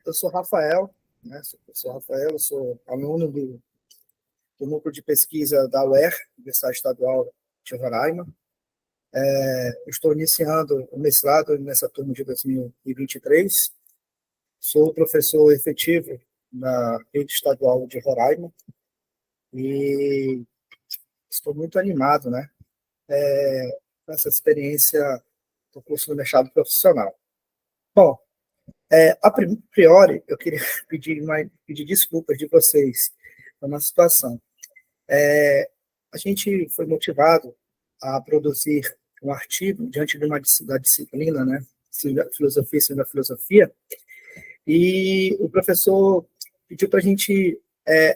eu sou Rafael, né? Eu sou aluno do núcleo de pesquisa da UER, Universidade Estadual de Roraima. Eu estou iniciando o mestrado nessa turma de 2023. Sou professor efetivo na rede estadual de Roraima e estou muito animado, né, com essa experiência do curso do mestrado profissional. Bom, a priori, eu queria pedir desculpas de vocês por uma situação. A gente foi motivado a produzir um artigo diante de uma da disciplina, né, filosofia, segunda filosofia, e o professor pediu para a gente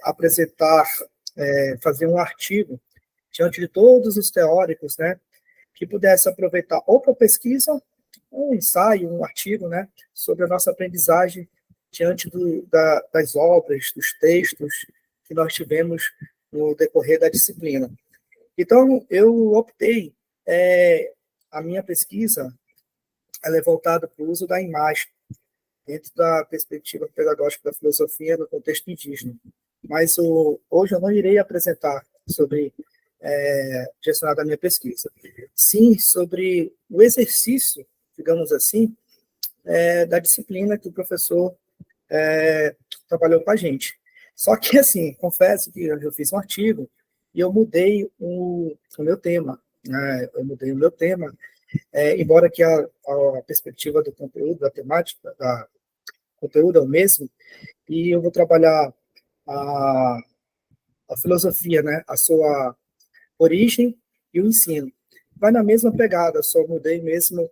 apresentar, fazer um artigo diante de todos os teóricos, né, que pudesse aproveitar ou para pesquisa, um ensaio, um artigo, né, sobre a nossa aprendizagem diante das obras, dos textos que nós tivemos no decorrer da disciplina. Então, eu optei, a minha pesquisa ela é voltada para o uso da imagem, dentro da perspectiva pedagógica da filosofia no contexto indígena. Mas hoje eu não irei apresentar sobre direcionado à minha pesquisa. Sim, sobre o exercício, digamos assim, da disciplina que o professor trabalhou com a gente. Só que, assim, confesso que eu fiz um artigo e eu mudei o meu tema. Né? Eu mudei o meu tema, embora que a perspectiva do conteúdo, da temática, da conteúdo é o mesmo, e eu vou trabalhar a filosofia, né? A sua origem e o ensino. Vai na mesma pegada, só mudei mesmo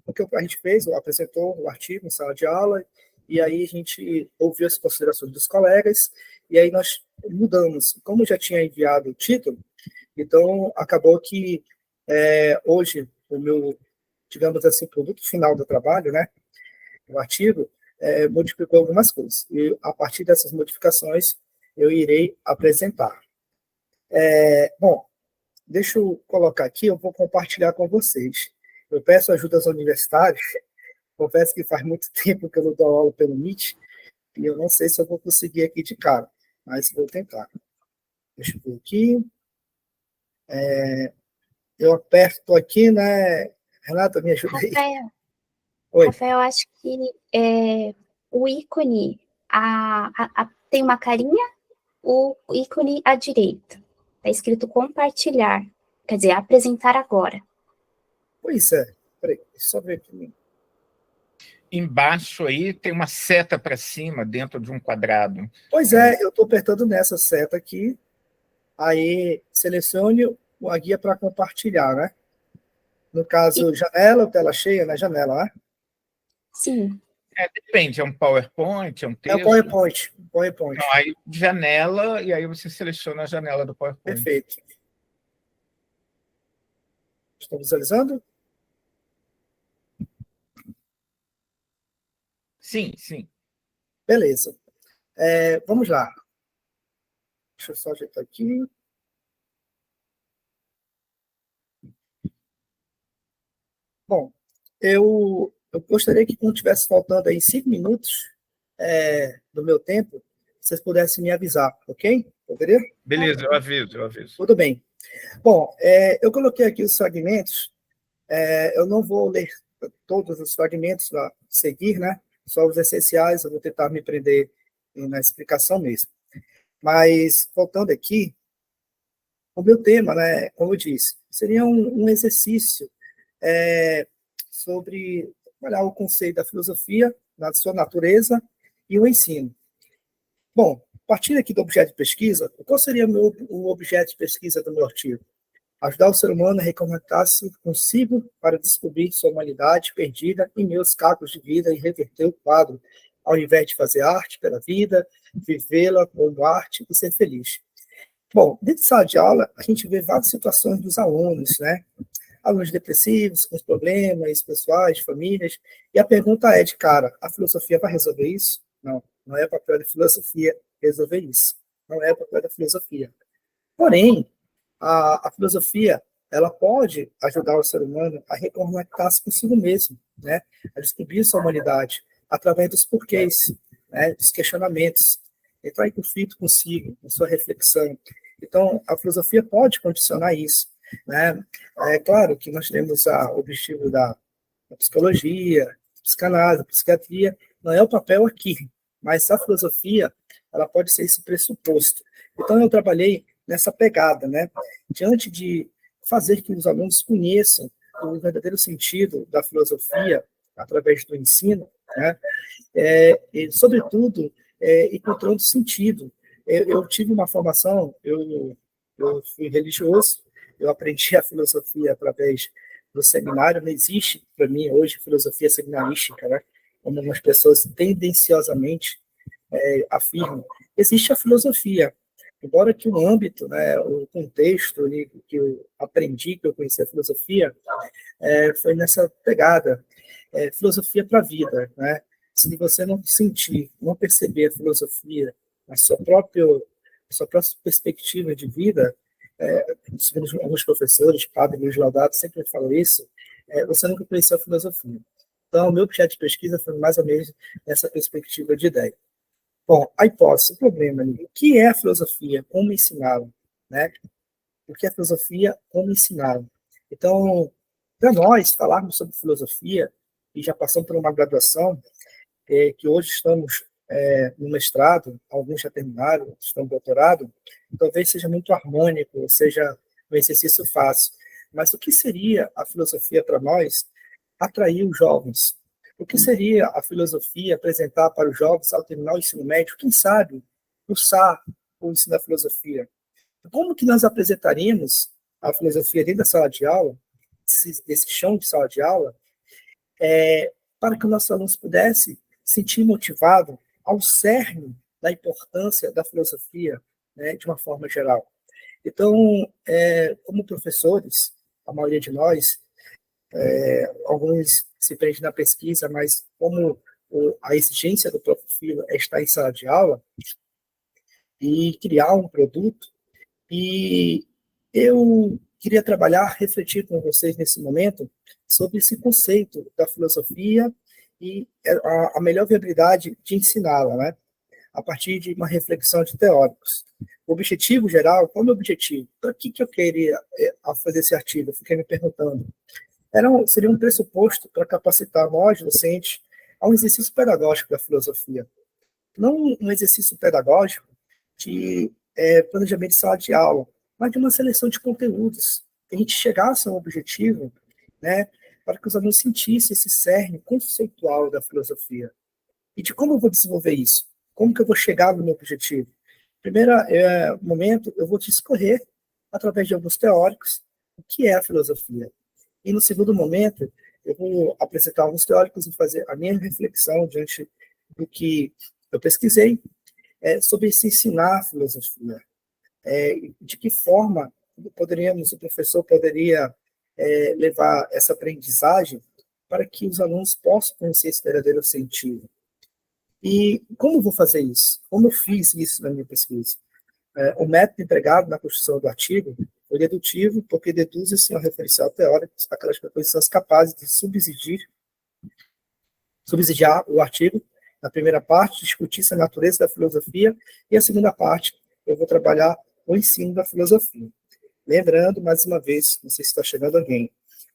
o que a gente fez, apresentou o artigo em sala de aula, e aí a gente ouviu as considerações dos colegas, e aí nós mudamos. Como já tinha enviado o título, então acabou que hoje o meu, digamos assim, produto final do trabalho, né, o artigo, modificou algumas coisas, e a partir dessas modificações eu irei apresentar. Bom, deixa eu colocar aqui, eu vou compartilhar com vocês. Eu peço ajuda aos universitários, confesso que faz muito tempo que eu não dou aula pelo Meet, e eu não sei se eu vou conseguir aqui de cara, mas vou tentar. Deixa eu ver aqui. Eu aperto aqui, né? Renata, me ajuda aí. Oi. Rafael, acho que o ícone tem uma carinha, o ícone à direita. Está escrito compartilhar, quer dizer, apresentar agora. Pois é. Peraí, só ver aqui. Embaixo aí tem uma seta para cima, dentro de um quadrado. Pois é, eu estou apertando nessa seta aqui, aí selecione a guia para compartilhar, né? No caso, janela ou tela cheia, né? Janela, né? Sim. Depende, é um PowerPoint, é um texto? É o PowerPoint. Não, aí janela, e aí você seleciona a janela do PowerPoint. Perfeito. Estão visualizando? Sim, sim. Beleza. Vamos lá. Deixa eu só ajeitar aqui. Bom, eu gostaria que, quando tivesse faltando aí 5 minutos do meu tempo, vocês pudessem me avisar, ok? Poderia? Beleza, eu aviso. Tudo bem. Bom, eu coloquei aqui os fragmentos. Eu não vou ler todos os fragmentos a seguir, né? Só os essenciais, eu vou tentar me prender na explicação mesmo. Mas, voltando aqui, o meu tema, né, como eu disse, seria um exercício sobre olhar o conceito da filosofia, na sua natureza e o ensino. Bom, partindo aqui do objeto de pesquisa, qual seria o objeto de pesquisa do meu artigo? Ajudar o ser humano a reconectar-se consigo para descobrir sua humanidade perdida em meus cacos de vida e reverter o quadro, ao invés de fazer arte pela vida, vivê-la como arte e ser feliz. Bom, dentro de sala de aula, a gente vê várias situações dos alunos, né? Alunos depressivos, com problemas pessoais, famílias, e a pergunta é de cara, a filosofia vai resolver isso? Não, não é papel da filosofia resolver isso. Não é papel da filosofia. Porém, a filosofia, ela pode ajudar o ser humano a reconectar-se consigo mesmo, né? A descobrir sua humanidade, através dos porquês, né, dos questionamentos, entrar em conflito consigo, com sua reflexão. Então, a filosofia pode condicionar isso, né? É claro que nós temos o objetivo da psicologia, psicanálise, psiquiatria, não é o papel aqui, mas a filosofia, ela pode ser esse pressuposto. Então, eu trabalhei nessa pegada, né? Diante de fazer que os alunos conheçam o verdadeiro sentido da filosofia através do ensino, né? E, sobretudo, encontrando sentido. Eu tive uma formação, eu fui religioso, eu aprendi a filosofia através do seminário, não existe, para mim, hoje, filosofia seminarística, né? Como algumas pessoas tendenciosamente afirmam. Existe a filosofia, embora que o âmbito, né, o contexto ali, que eu aprendi, que eu conheci a filosofia, foi nessa pegada, filosofia para a vida, né? Se você não sentir, não perceber a filosofia, a sua própria perspectiva de vida, segundo alguns professores, Padre Luiz Laudato sempre falou isso, você nunca conheceu a filosofia. Então, o meu objeto de pesquisa foi mais ou menos nessa perspectiva de ideia. Bom, a hipótese, o problema ali, o que é a filosofia? Como ensiná-la? Né? O que é a filosofia? Como ensiná-la? Então, para nós falarmos sobre filosofia, e já passamos por uma graduação, que hoje estamos no mestrado, alguns já terminaram, estão no doutorado, talvez seja muito harmônico, seja um exercício fácil. Mas o que seria a filosofia para nós? Atrair os jovens. O que seria a filosofia apresentar para os jovens ao terminar o ensino médio? Quem sabe cursar o ensino da filosofia? Como que nós apresentaríamos a filosofia dentro da sala de aula, desse chão de sala de aula, para que o nosso aluno pudesse se sentir motivado ao cerne da importância da filosofia, né, de uma forma geral? Então, como professores, a maioria de nós, alguns se prendem na pesquisa, mas como a exigência do próprio filho é estar em sala de aula e criar um produto, e eu queria trabalhar, refletir com vocês nesse momento sobre esse conceito da filosofia e a melhor viabilidade de ensiná-la, né? A partir de uma reflexão de teóricos. O objetivo geral, qual é o meu objetivo? Para que eu queria fazer esse artigo? Eu fiquei me perguntando. Seria um pressuposto para capacitar nós, docentes, a um exercício pedagógico da filosofia. Não um exercício pedagógico de planejamento de sala de aula, mas de uma seleção de conteúdos, que a gente chegasse a um objetivo, né, para que os alunos sentissem esse cerne conceitual da filosofia. E de como eu vou desenvolver isso? Como que eu vou chegar no meu objetivo? Primeiro momento, eu vou discorrer, através de alguns teóricos, o que é a filosofia. E no segundo momento, eu vou apresentar alguns teóricos e fazer a minha reflexão diante do que eu pesquisei sobre se ensinar a filosofia. De que forma o professor poderia levar essa aprendizagem para que os alunos possam conhecer esse verdadeiro sentido. E como eu vou fazer isso? Como eu fiz isso na minha pesquisa? O método empregado na construção do artigo foi dedutivo, porque deduz-se ao referencial teórico aquelas proposições capazes de subsidiar o artigo. Na primeira parte, discutir-se a natureza da filosofia, e a segunda parte, eu vou trabalhar o ensino da filosofia. Lembrando, mais uma vez, não sei se está chegando alguém,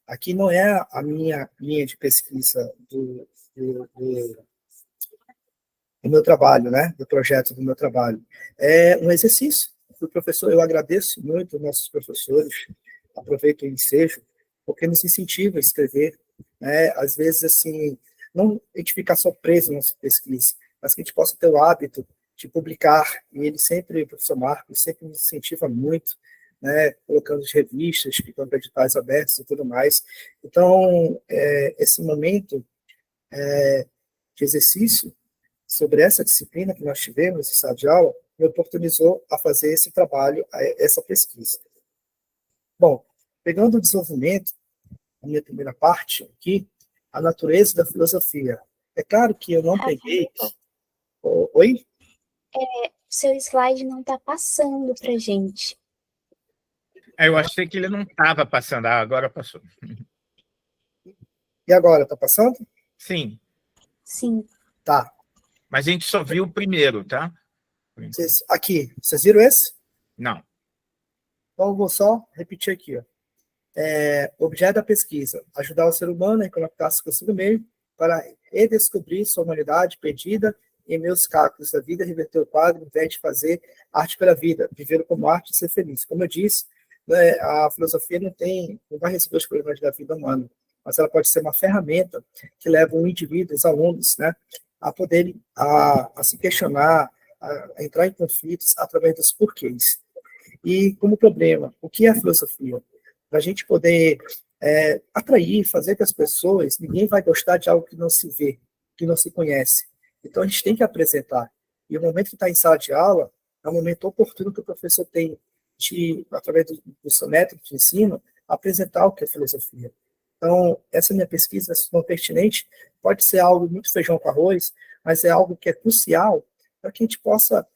aqui não é a minha linha de pesquisa do meu trabalho, né? Do projeto do meu trabalho. É um exercício. O professor, eu agradeço muito aos nossos professores, aproveito o ensejo, porque nos incentiva a escrever, né? Às vezes, assim, não a gente ficar só preso na nossa pesquisa, mas que a gente possa ter o hábito de publicar, e ele sempre, o professor Marcos, sempre nos incentiva muito, né? Colocando as revistas, ficando editais abertos e tudo mais. Então, esse momento de exercício sobre essa disciplina que nós tivemos em sala de aula, me oportunizou a fazer esse trabalho, essa pesquisa. Bom, pegando o desenvolvimento, a minha primeira parte aqui, a natureza da filosofia. É claro que eu não peguei... Oi? Seu slide não está passando para a gente. Eu achei que ele não estava passando, agora passou. E agora, está passando? Sim. Sim. Tá. Mas a gente só viu o primeiro, tá? Aqui, vocês viram esse? Não. Então, eu vou só repetir aqui. Ó. Objeto da pesquisa: ajudar o ser humano a conectar-se consigo mesmo para redescobrir sua humanidade perdida em meus cálculos da vida, reverter o quadro, ao invés de fazer arte pela vida, viver como arte e ser feliz. Como eu disse, né, a filosofia não vai resolver os problemas da vida humana, mas ela pode ser uma ferramenta que leva o indivíduo, os alunos, né, a poderem a se questionar, a entrar em conflitos através dos porquês. E como problema, o que é a filosofia? Para a gente poder atrair, fazer que as pessoas, ninguém vai gostar de algo que não se vê, que não se conhece. Então a gente tem que apresentar. E o momento que está em sala de aula é um momento oportuno que o professor tem de, através do seu método de ensino, apresentar o que é filosofia. Então, essa minha pesquisa, não pertinente, pode ser algo muito feijão com arroz, mas é algo que é crucial para que a gente possa,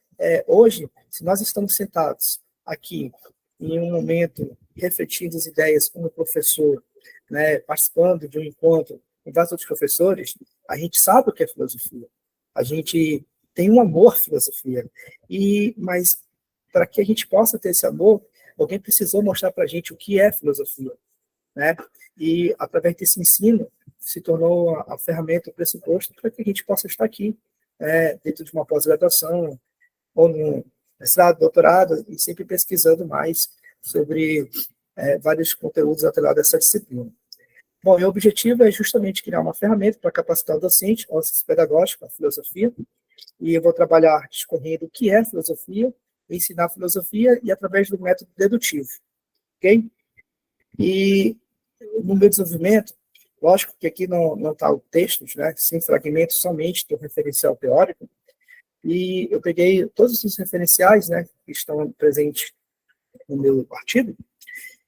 hoje, se nós estamos sentados aqui em um momento refletindo as ideias como professor, né, participando de um encontro com vários outros professores, a gente sabe o que é filosofia. A gente tem um amor à filosofia. Mas para que a gente possa ter esse amor, alguém precisou mostrar para a gente o que é filosofia, né? E através desse ensino se tornou a ferramenta, o pressuposto para que a gente possa estar aqui, dentro de uma pós-graduação ou no mestrado, doutorado, e sempre pesquisando mais sobre vários conteúdos atrelados a essa disciplina. Bom, e o objetivo é justamente criar uma ferramenta para capacitar o docente, o assistente pedagógico, a filosofia, e eu vou trabalhar discorrendo o que é filosofia, ensinar filosofia e através do método dedutivo, ok? E no meu desenvolvimento, lógico que aqui não está textos, né, sem fragmentos somente do referencial teórico, e eu peguei todos os referenciais, né, que estão presentes no meu artigo,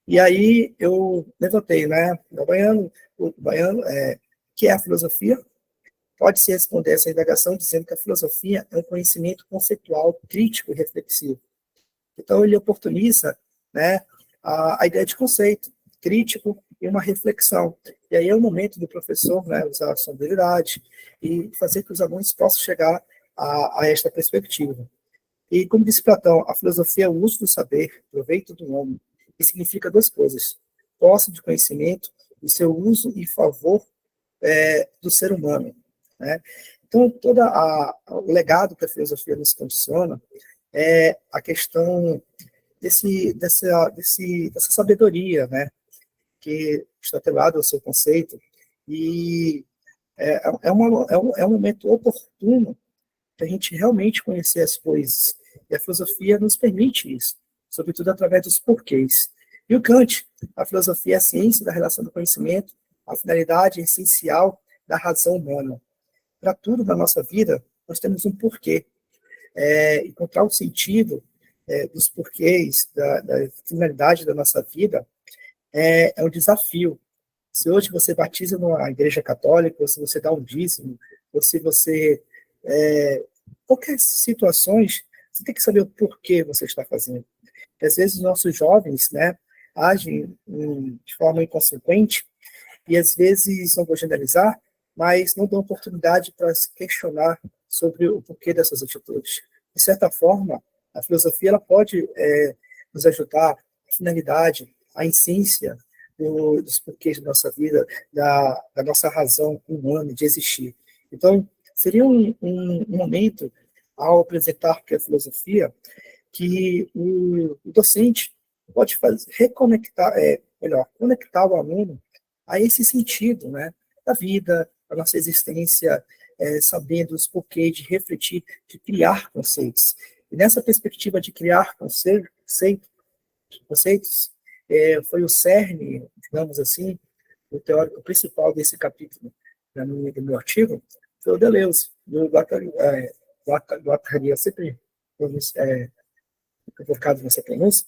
e aí eu levantei, né, o Baiano, que é a filosofia, pode-se responder essa indagação dizendo que a filosofia é um conhecimento conceitual, crítico e reflexivo. Então, ele oportuniza, né, a ideia de conceito crítico e uma reflexão. E aí é o momento do professor, né, usar a sua habilidade e fazer que os alunos possam chegar a esta perspectiva. E, como disse Platão, a filosofia é o uso do saber, proveito do homem, que significa duas coisas: posse de conhecimento e seu uso em favor do ser humano, né? Então, todo o legado que a filosofia nos condiciona é a questão dessa sabedoria, né, que está atrelada ao seu conceito, e é um momento oportuno para a gente realmente conhecer as coisas, e a filosofia nos permite isso, sobretudo através dos porquês. E o Kant: a filosofia é a ciência da relação do conhecimento, a finalidade essencial da razão humana. Para tudo na nossa vida, nós temos um porquê. Encontrar o sentido dos porquês, da finalidade da nossa vida, é um desafio. Se hoje você batiza numa igreja católica, ou se você dá um dízimo, ou se você... qualquer situações, você tem que saber o porquê você está fazendo. Porque, às vezes, os nossos jovens, né, agem de forma inconsequente, e às vezes, não vou generalizar, mas não dão oportunidade para se questionar sobre o porquê dessas atitudes. De certa forma, a filosofia ela pode nos ajudar a finalidade, a essência dos porquês da nossa vida, da nossa razão humana de existir. Então, seria um momento, ao apresentar o que é a filosofia, que o docente pode reconectar, conectar o aluno a esse sentido, né, da vida, da nossa existência, sabendo os porquês de refletir, de criar conceitos. E nessa perspectiva de criar conceitos, foi o cerne, digamos assim, o teórico principal desse capítulo do meu artigo, foi o Deleuze, do Guattari, eu sempre equivocado nessa pronúncia,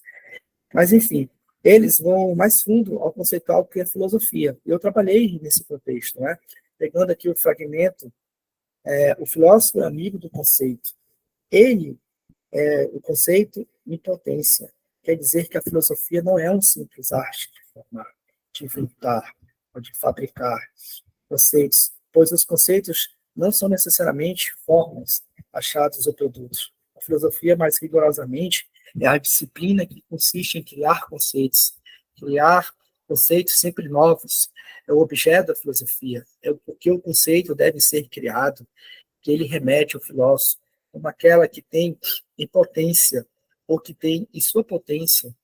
mas enfim, eles vão mais fundo ao conceitual que é a filosofia. Eu trabalhei nesse contexto, né? Pegando aqui o fragmento, o filósofo é amigo do conceito. Ele o conceito em potência. Quer dizer que a filosofia não é um simples arte de formar, de inventar ou de fabricar conceitos, pois os conceitos não são necessariamente formas, achados ou produtos. A filosofia, mais rigorosamente, é a disciplina que consiste em criar conceitos sempre novos. É o objeto da filosofia, é porque o conceito deve ser criado, que ele remete ao filósofo, como aquela que tem em potência, ou que tem em sua potência,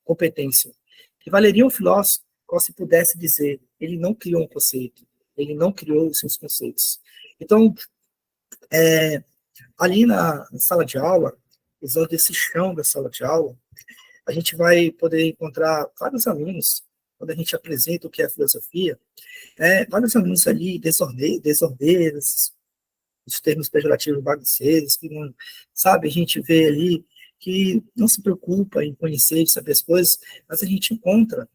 competência. Que valeria um filósofo, como se pudesse dizer, ele não criou um conceito, ele não criou os seus conceitos. Então, ali na sala de aula, usando esse chão da sala de aula, a gente vai poder encontrar vários alunos, quando a gente apresenta o que é a filosofia, vários alunos ali desordeiros, os termos pejorativos bagunceiros, que não, sabe, a gente vê ali que não se preocupa em conhecer e saber as coisas, mas a gente encontra,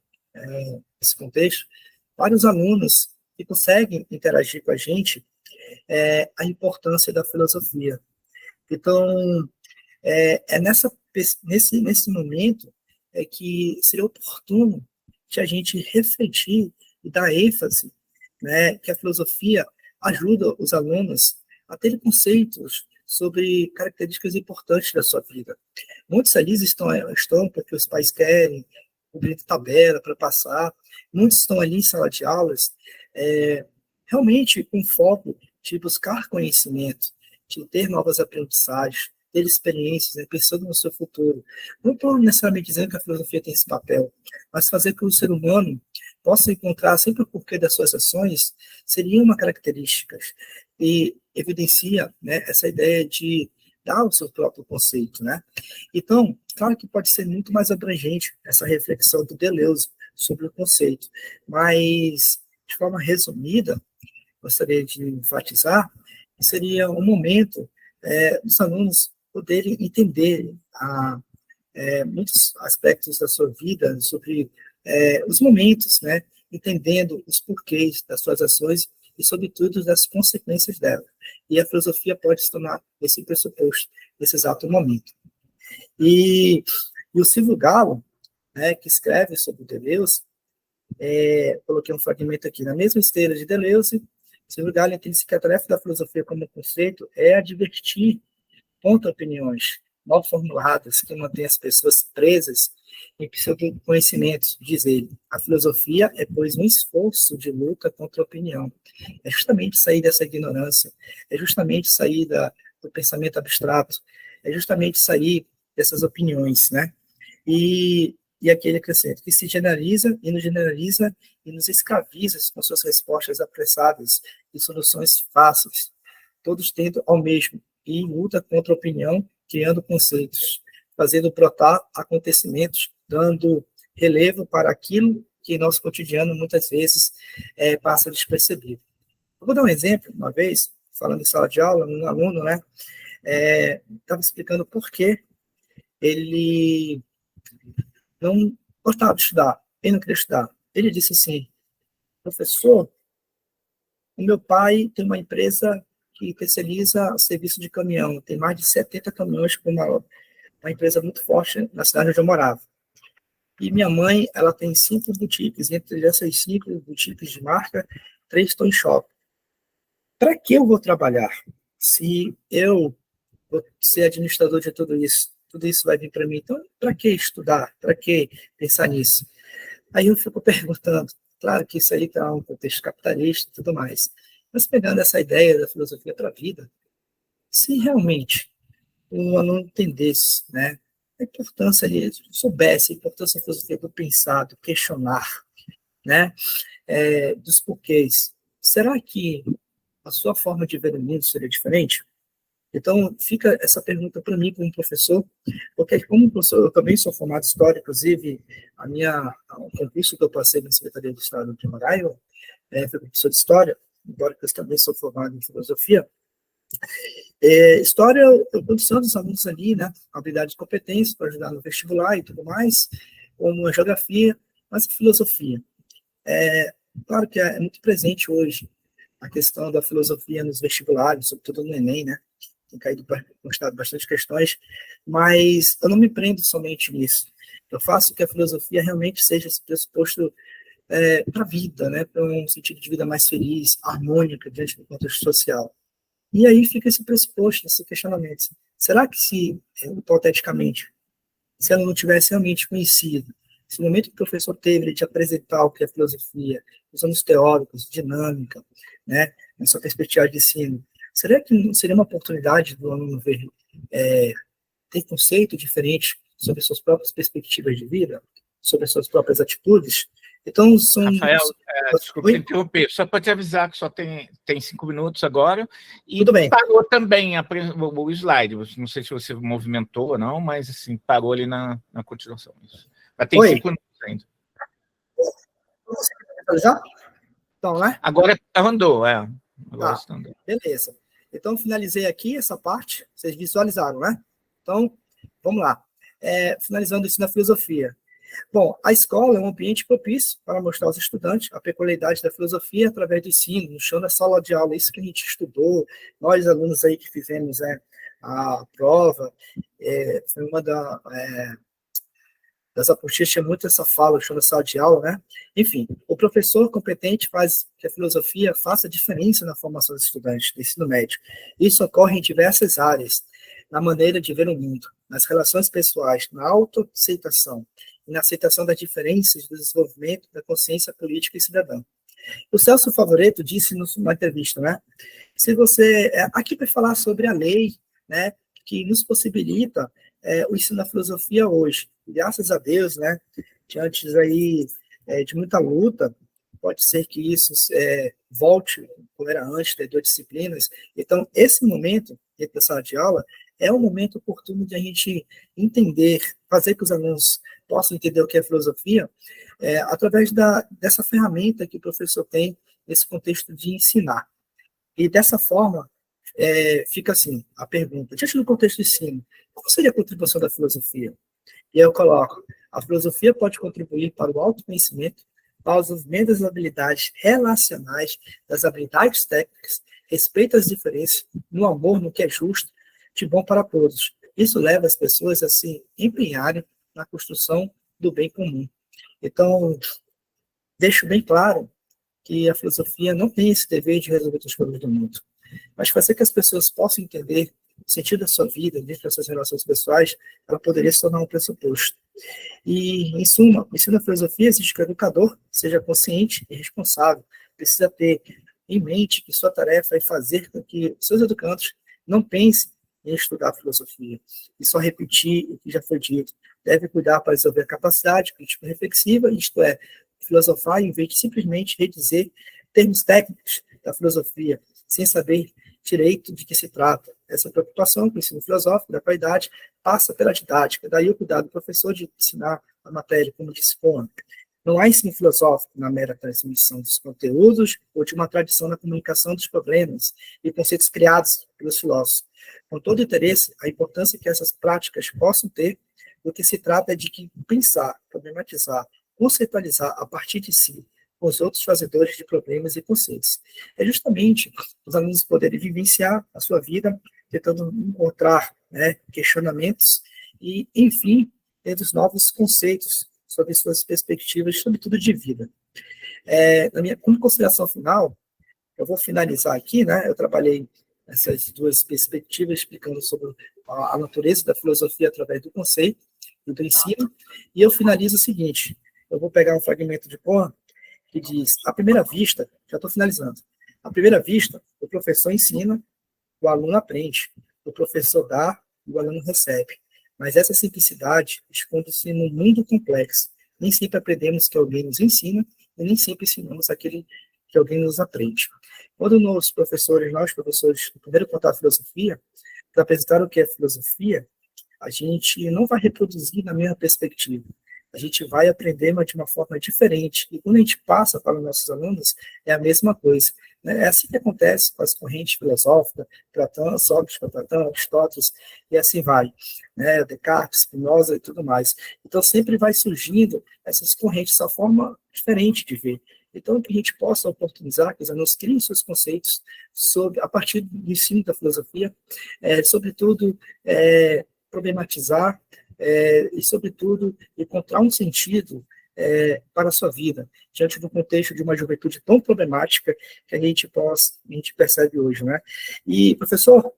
nesse contexto, vários alunos que conseguem interagir com a gente a importância da filosofia. Então, nesse momento que seria oportuno de a gente refletir e dar ênfase, né, que a filosofia ajuda os alunos a terem conceitos sobre características importantes da sua vida. Muitos ali estão porque os pais querem, cobrir tabela para passar, muitos estão ali em sala de aulas, realmente com foco de buscar conhecimento, de ter novas aprendizagens, ter experiências, pensando no seu futuro. Não estou necessariamente dizendo que a filosofia tem esse papel, mas fazer que o ser humano possa encontrar sempre o porquê das suas ações seria uma característica e evidencia, né, essa ideia de dar o seu próprio conceito, né? Então, claro que pode ser muito mais abrangente essa reflexão do Deleuze sobre o conceito, mas, de forma resumida, gostaria de enfatizar que seria um momento dos alunos poderem entender muitos aspectos da sua vida, sobre os momentos, né? Entendendo os porquês das suas ações e, sobretudo, das consequências dela. E a filosofia pode se tornar esse pressuposto, nesse exato momento. E o Silvio Galo, né, que escreve sobre Deleuze, coloquei um fragmento aqui, na mesma esteira de Deleuze, Silvio Galo entende que a tarefa da filosofia como conceito é advertir contra-opiniões mal formuladas que mantêm as pessoas presas em pseudo-conhecimentos, diz ele. A filosofia é, pois, um esforço de luta contra a opinião. É justamente sair dessa ignorância, é justamente sair do pensamento abstrato, é justamente sair dessas opiniões, né? E aqui ele acrescenta que se generaliza e nos escraviza com suas respostas apressadas e soluções fáceis, todos tendo ao mesmo, e luta contra a opinião, criando conceitos, fazendo brotar acontecimentos, dando relevo para aquilo que em nosso cotidiano muitas vezes passa despercebido. Eu vou dar um exemplo, uma vez, falando em sala de aula, um aluno, né, estava explicando por que ele não gostava de estudar, ele não queria estudar. Ele disse assim: professor, o meu pai tem uma empresa que terceiriza serviço de caminhão, tem mais de 70 caminhões com uma empresa muito forte na cidade onde eu morava. E minha mãe, ela tem 5 boutiques, entre essas 5 boutiques de marca, 3 estão em shopping. Para que eu vou trabalhar se eu vou ser administrador de tudo isso? Tudo isso vai vir para mim. Então, para que estudar? Para que pensar nisso? Aí eu fico perguntando, claro que isso aí está um contexto capitalista e tudo mais, mas pegando essa ideia da filosofia para a vida, se realmente o aluno entendesse, né, a importância ali, soubesse a importância da filosofia do pensar, do questionar, né, dos porquês, será que a sua forma de ver o mundo seria diferente? Então, fica essa pergunta para mim, como professor, porque como professor, eu também sou formado em História, inclusive, o concurso que eu passei na Secretaria de Estado de Roraima, foi professor de História, embora eu também sou formado em Filosofia. História, eu condiciono os alunos ali, né, habilidade de competência para ajudar no vestibular e tudo mais, como a Geografia, mas a Filosofia. Claro que é muito presente hoje a questão da filosofia nos vestibulares, sobretudo no Enem, né? Tem caído bastante questões, mas eu não me prendo somente nisso. Eu faço que a filosofia realmente seja esse pressuposto para a vida, né, para um sentido de vida mais feliz, harmônica diante do contexto social. E aí fica esse pressuposto, esse questionamento. Será que se, hipoteticamente, se ela não tivesse realmente conhecido, esse momento que o professor teve de apresentar o que é filosofia, os anos teóricos, dinâmica, né, na sua perspectiva de ensino, será que não seria uma oportunidade do aluno ver, ter conceito diferente sobre suas próprias perspectivas de vida, sobre as suas próprias atitudes? Então, são... Rafael, desculpa te interromper, só para te avisar que só tem 5 minutos agora, e tudo bem. Parou também o slide, não sei se você movimentou ou não, mas assim, parou ali na continuação. Mas tem 5 minutos ainda. Já? Então, né? Agora andou, Agora está andando. Beleza. Então, finalizei aqui essa parte, vocês visualizaram, né? Então, vamos lá. Finalizando isso na filosofia. Bom, a escola é um ambiente propício para mostrar aos estudantes a peculiaridade da filosofia através do ensino, no chão da sala de aula. Isso que a gente estudou, nós alunos aí que fizemos a prova, foi uma das apostilas, tinha muito essa fala, no chão da sala de aula, né? Enfim, o professor competente faz que a filosofia faça diferença na formação dos estudantes do ensino médio. Isso ocorre em diversas áreas, na maneira de ver o mundo, nas relações pessoais, na autoaceitação e na aceitação das diferenças do desenvolvimento da consciência política e cidadã. O Celso Favoreto disse numa entrevista, né? Se você aqui para falar sobre a lei, né, que nos possibilita o ensino da filosofia hoje, graças a Deus, né, diante aí de muita luta, pode ser que isso volte como era antes, ter 2 disciplinas. Então, esse momento dentro da sala de aula é um momento oportuno de a gente entender, fazer que os alunos possam entender o que é filosofia, através dessa ferramenta que o professor tem nesse contexto de ensinar. E dessa forma, fica assim, a pergunta, diante do contexto de ensino, qual seria a contribuição da filosofia? E aí eu coloco, a filosofia pode contribuir para o autoconhecimento, para o desenvolvimento das habilidades relacionais, das habilidades técnicas, respeito às diferenças, no amor, no que é justo, de bom para todos. Isso leva as pessoas a se empenharem na construção do bem comum. Então, deixo bem claro que a filosofia não tem esse dever de resolver os problemas do mundo, mas fazer que as pessoas possam entender o sentido da sua vida, dentro das suas relações pessoais, ela poderia se tornar um pressuposto. E, em suma, o ensino da filosofia exige que o educador seja consciente e responsável, precisa ter em mente que sua tarefa é fazer com que seus educandos não pensem em estudar filosofia e só repetir o que já foi dito. Deve cuidar para desenvolver a capacidade crítica reflexiva, isto é, filosofar em vez de simplesmente redizer termos técnicos da filosofia, sem saber direito de que se trata. Essa preocupação com o ensino filosófico da qualidade passa pela didática, daí o cuidado do professor de ensinar a matéria, como disse Cohen. Não há ensino filosófico na mera transmissão dos conteúdos ou de uma tradição na comunicação dos problemas e conceitos criados pelos filósofos. Com todo interesse, a importância que essas práticas possam ter, o que se trata é de que pensar, problematizar, conceitualizar a partir de si, com os outros fazedores de problemas e conceitos. É justamente os alunos poderem vivenciar a sua vida, tentando encontrar questionamentos e, enfim, tendo os novos conceitos sobre suas perspectivas, sobretudo de vida. Como consideração final, eu vou finalizar aqui, né? Eu trabalhei essas 2 perspectivas, explicando sobre a natureza da filosofia através do conceito e do ensino, e eu finalizo o seguinte, eu vou pegar um fragmento de Poe, que diz, à primeira vista, já estou finalizando, à primeira vista, o professor ensina, o aluno aprende, o professor dá, e o aluno recebe. Mas essa simplicidade esconde-se num mundo complexo. Nem sempre aprendemos que alguém nos ensina, e nem sempre ensinamos aquele que alguém nos aprende. Quando nós professores, no primeiro contato à filosofia, para apresentar o que é filosofia, a gente não vai reproduzir na mesma perspectiva. A gente vai aprender, mas de uma forma diferente. E quando a gente passa para os nossos alunos, é a mesma coisa. É assim que acontece com as correntes filosóficas, Platão, Sócrates, Platão, Aristóteles, e assim vai. Descartes, Spinoza e tudo mais. Então, sempre vai surgindo essas correntes, essa forma diferente de ver. Então, que a gente possa oportunizar que os alunos criem seus conceitos a partir do ensino da filosofia, sobretudo, problematizar, e, sobretudo, encontrar um sentido para a sua vida, diante do contexto de uma juventude tão problemática que a gente percebe hoje, né? E, professor,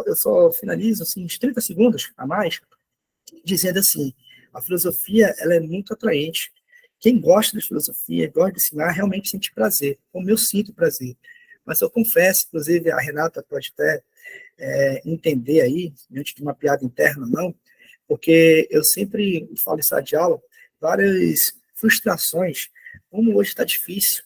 eu só finalizo assim, uns 30 segundos a mais, dizendo assim, a filosofia ela é muito atraente. Quem gosta de filosofia, gosta de ensinar, realmente sente prazer, como eu sinto prazer. Mas eu confesso, inclusive a Renata pode até entender aí, diante de uma piada interna, não, porque eu sempre falo em sala de aula, várias frustrações, como hoje está difícil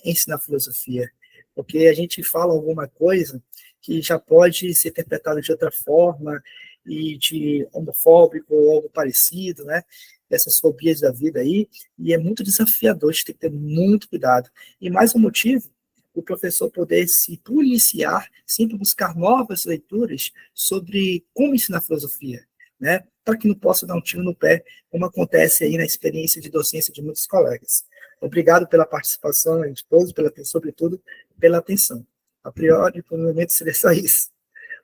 ensinar filosofia, porque a gente fala alguma coisa que já pode ser interpretada de outra forma, e de homofóbico ou algo parecido, né? Essas fobias da vida aí, e é muito desafiador, a gente tem que ter muito cuidado. E mais um motivo, o professor poder se policiar, sempre buscar novas leituras sobre como ensinar filosofia, né? Para que não possa dar um tiro no pé, como acontece aí na experiência de docência de muitos colegas. Obrigado pela participação de todos, sobretudo pela atenção. A priori, por um momento, seria só isso.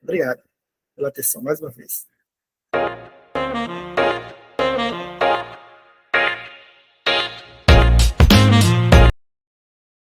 Obrigado pela atenção mais uma vez.